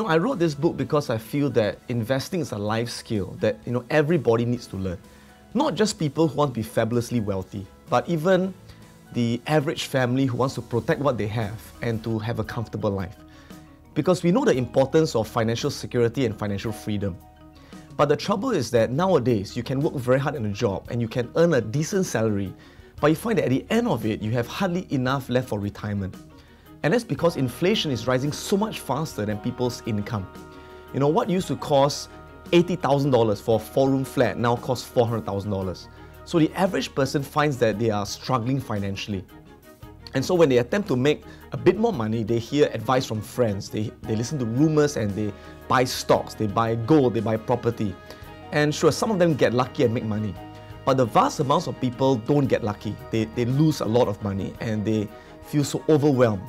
I wrote this book because I feel that investing is a life skill that, everybody needs to learn. Not just people who want to be fabulously wealthy, but even the average family who wants to protect what they have and to have a comfortable life. Because we know the importance of financial security and financial freedom. But the trouble is that nowadays, you can work very hard in a job and you can earn a decent salary, but you find that at the end of it, you have hardly enough left for retirement. And that's because inflation is rising so much faster than people's income. What used to cost $80,000 for a 4-room flat now costs $400,000. So the average person finds that they are struggling financially. And so when they attempt to make a bit more money, they hear advice from friends, they listen to rumors and they buy stocks, they buy gold, they buy property. And sure, some of them get lucky and make money. But the vast amounts of people don't get lucky. They lose a lot of money and they feel so overwhelmed,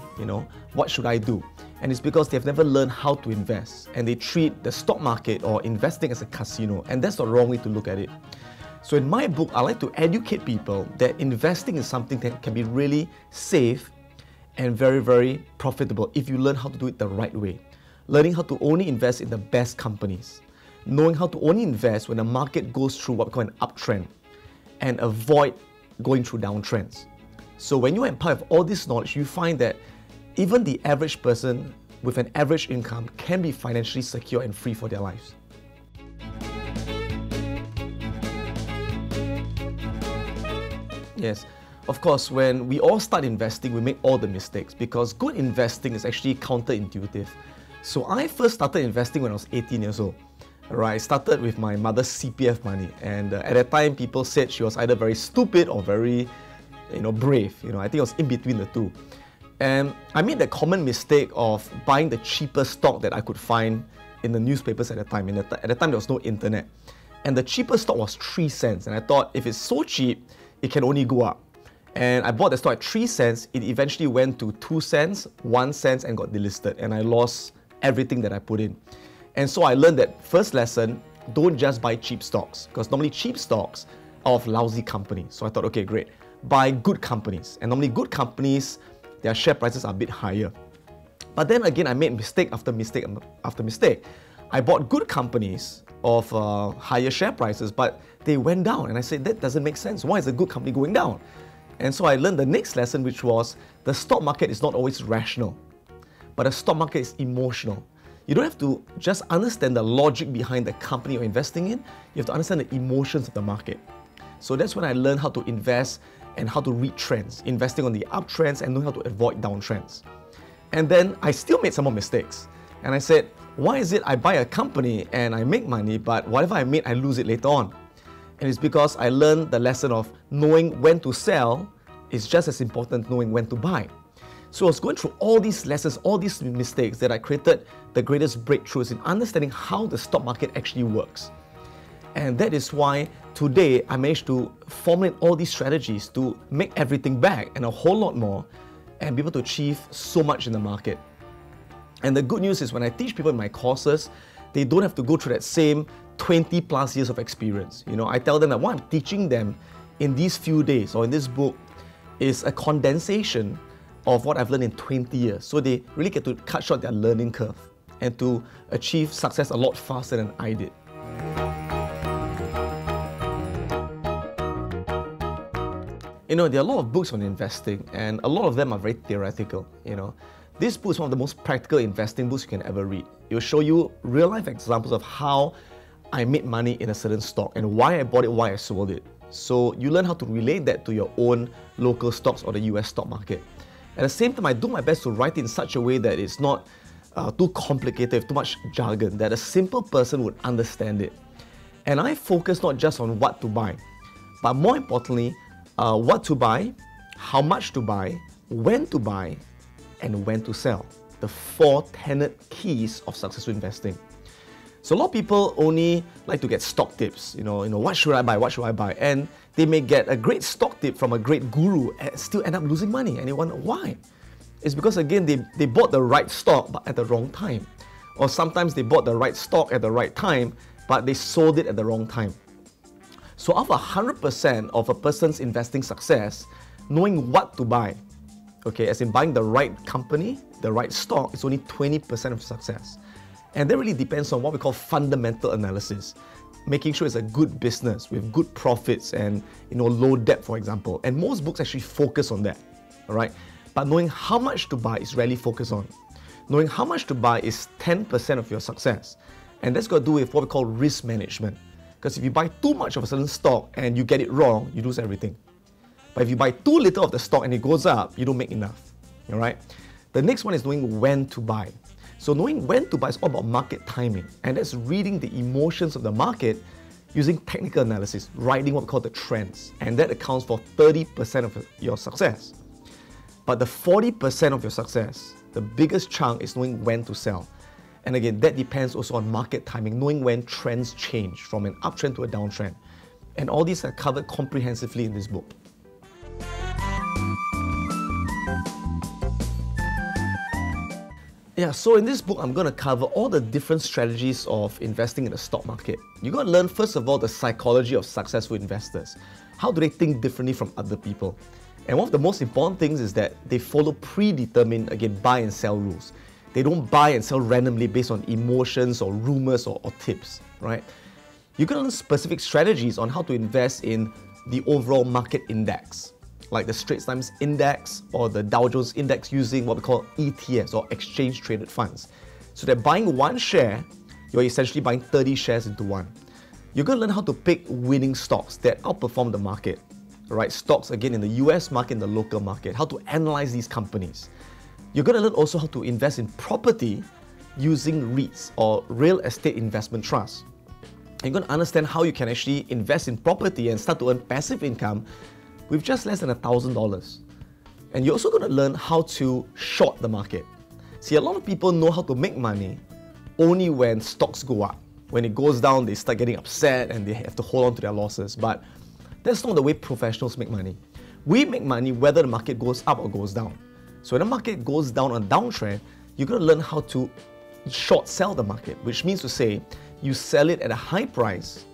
what should I do? And it's because they've never learned how to invest and they treat the stock market or investing as a casino, and that's the wrong way to look at it. So in my book, I like to educate people that investing is something that can be really safe and very, very profitable if you learn how to do it the right way. Learning how to only invest in the best companies. Knowing how to only invest when the market goes through what we call an uptrend and avoid going through downtrends. So when you're empowered with all this knowledge, you find that even the average person with an average income can be financially secure and free for their lives. Yes, of course, when we all start investing, we make all the mistakes because good investing is actually counterintuitive. So I first started investing when I was 18 years old. I started with my mother's CPF money, and at that time people said she was either very stupid or very brave. I think it was in between the two. And I made the common mistake of buying the cheapest stock that I could find in the newspapers at the time. At the time, there was no internet. And the cheapest stock was 3 cents. And I thought, if it's so cheap, it can only go up. And I bought the stock at 3 cents. It eventually went to 2 cents, 1 cent, and got delisted. And I lost everything that I put in. And so I learned that first lesson, don't just buy cheap stocks. Because normally cheap stocks are of lousy companies. So I thought, okay, great. Buy good companies. And normally good companies, their share prices are a bit higher. But then again, I made mistake after mistake after mistake. I bought good companies of higher share prices, but they went down. And I said, that doesn't make sense. Why is a good company going down? And so I learned the next lesson, which was the stock market is not always rational, but the stock market is emotional. You don't have to just understand the logic behind the company you're investing in. You have to understand the emotions of the market. So that's when I learned how to invest and how to read trends, investing on the uptrends and knowing how to avoid downtrends. And then I still made some more mistakes. And I said, why is it I buy a company and I make money, but whatever I made, I lose it later on? And it's because I learned the lesson of knowing when to sell is just as important as knowing when to buy. So I was going through all these lessons, all these mistakes that I created the greatest breakthroughs in understanding how the stock market actually works. And that is why today I managed to formulate all these strategies to make everything back and a whole lot more and be able to achieve so much in the market. And the good news is when I teach people in my courses, they don't have to go through that same 20 plus years of experience. I tell them that what I'm teaching them in these few days or in this book is a condensation of what I've learned in 20 years. So they really get to cut short their learning curve and to achieve success a lot faster than I did. There are a lot of books on investing and a lot of them are very theoretical. This book is one of the most practical investing books you can ever read. It will show you real life examples of how I made money in a certain stock and why I bought it, why I sold it. So you learn how to relate that to your own local stocks or the US stock market. At the same time, I do my best to write it in such a way that it's not too complicated, too much jargon, that a simple person would understand it. And I focus not just on what to buy, but more importantly, what to buy, how much to buy, when to buy, and when to sell. The 4 tenet keys of successful investing. So a lot of people only like to get stock tips. What should I buy? What should I buy? And they may get a great stock tip from a great guru and still end up losing money. And they wonder why. It's because again, they bought the right stock but at the wrong time. Or sometimes they bought the right stock at the right time, but they sold it at the wrong time. So out of 100% of a person's investing success, knowing what to buy, okay, as in buying the right company, the right stock, is only 20% of success. And that really depends on what we call fundamental analysis, making sure it's a good business with good profits and low debt, for example. And most books actually focus on that, all right? But knowing how much to buy is rarely focused on. Knowing how much to buy is 10% of your success. And that's got to do with what we call risk management. Because if you buy too much of a certain stock and you get it wrong, you lose everything. But if you buy too little of the stock and it goes up, you don't make enough, all right? The next one is knowing when to buy. So knowing when to buy is all about market timing, and that's reading the emotions of the market using technical analysis, riding what we call the trends, and that accounts for 30% of your success. But the 40% of your success, the biggest chunk, is knowing when to sell. And again, that depends also on market timing, knowing when trends change from an uptrend to a downtrend. And all these are covered comprehensively in this book. Yeah, so in this book, I'm going to cover all the different strategies of investing in the stock market. You're going to learn, first of all, the psychology of successful investors. How do they think differently from other people? And one of the most important things is that they follow predetermined, again, buy and sell rules. They don't buy and sell randomly based on emotions or rumors or tips, right? You're going to learn specific strategies on how to invest in the overall market index, like the Straits Times Index or the Dow Jones Index, using what we call ETFs or exchange traded funds. So that buying one share, you're essentially buying 30 shares into one. You're going to learn how to pick winning stocks that outperform the market, right? Stocks, again, in the US market, in the local market, how to analyze these companies. You're going to learn also how to invest in property using REITs or real estate investment trusts. You're going to understand how you can actually invest in property and start to earn passive income with just less than $1,000. And you're also going to learn how to short the market. See, a lot of people know how to make money only when stocks go up. When it goes down, they start getting upset and they have to hold on to their losses. But that's not the way professionals make money. We make money whether the market goes up or goes down. So when the market goes down on a downtrend, you're going to learn how to short sell the market, which means to say you sell it at a high price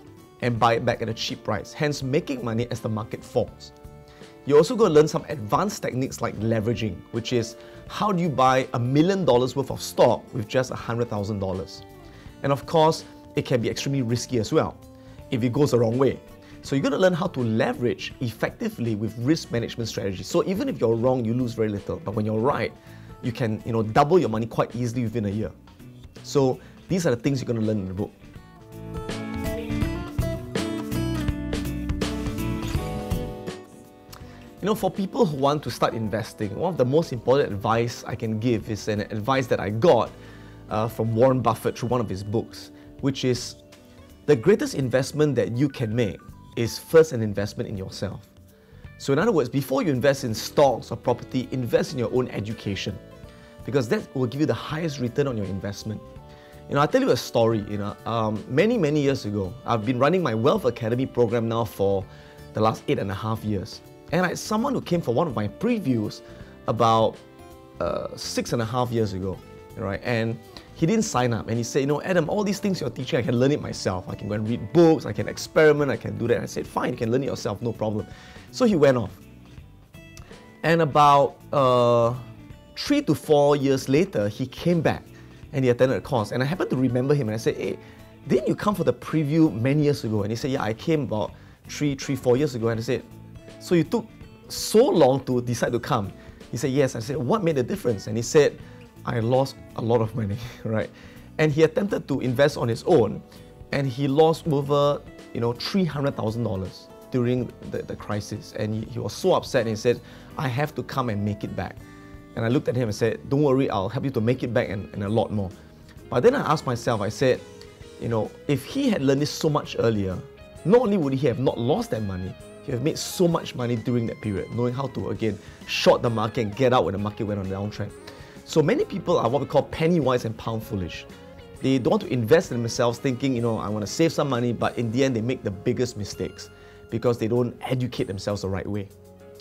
and buy it back at a cheap price, hence making money as the market falls. You're also going to learn some advanced techniques like leveraging, which is how do you buy $1 million worth of stock with just $100,000. And of course, it can be extremely risky as well if it goes the wrong way. So you're going to learn how to leverage effectively with risk management strategies. So even if you're wrong, you lose very little. But when you're right, you can double your money quite easily within a year. So these are the things you're going to learn in the book. For people who want to start investing, one of the most important advice I can give is an advice that I got from Warren Buffett through one of his books, which is the greatest investment that you can make is first an investment in yourself. So in other words, before you invest in stocks or property, invest in your own education, because that will give you the highest return on your investment. I'll tell you a story. Many years ago, I've been running my Wealth Academy program now for the last 8.5 years. And I had someone who came for one of my previews about 6.5 years ago, right? And he didn't sign up. And he said, Adam, all these things you're teaching, I can learn it myself. I can go and read books, I can experiment, I can do that. And I said, fine, you can learn it yourself, no problem. So he went off. And about 3 to 4 years later, he came back and he attended a course. And I happened to remember him and I said, hey, didn't you come for the preview many years ago? And he said, yeah, I came about 4 years ago. And I said, so you took so long to decide to come? He said, yes. I said, what made the difference? And he said, I lost a lot of money, right? And he attempted to invest on his own, and he lost over, $300,000 during the crisis. And he was so upset, and he said, I have to come and make it back. And I looked at him and said, don't worry, I'll help you to make it back and a lot more. But then I asked myself, I said, if he had learned this so much earlier, not only would he have not lost that money, he would have made so much money during that period, knowing how to, again, short the market and get out when the market went on the downtrend. So many people are what we call penny wise and pound foolish. They don't want to invest in themselves thinking, I want to save some money, but in the end, they make the biggest mistakes because they don't educate themselves the right way.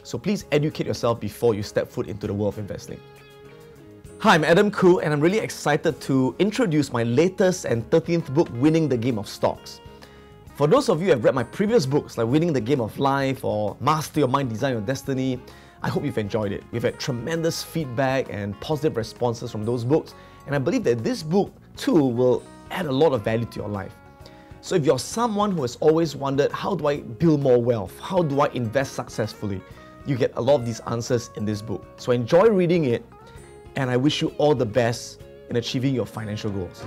So please educate yourself before you step foot into the world of investing. Hi, I'm Adam Khoo, and I'm really excited to introduce my latest and 13th book, Winning the Game of Stocks. For those of you who have read my previous books like Winning the Game of Life or Master Your Mind, Design Your Destiny, I hope you've enjoyed it. We've had tremendous feedback and positive responses from those books, And I believe that this book too will add a lot of value to your life. So if you're someone who has always wondered, how do I build more wealth? How do I invest successfully? You get a lot of these answers in this book. So enjoy reading it, and I wish you all the best in achieving your financial goals.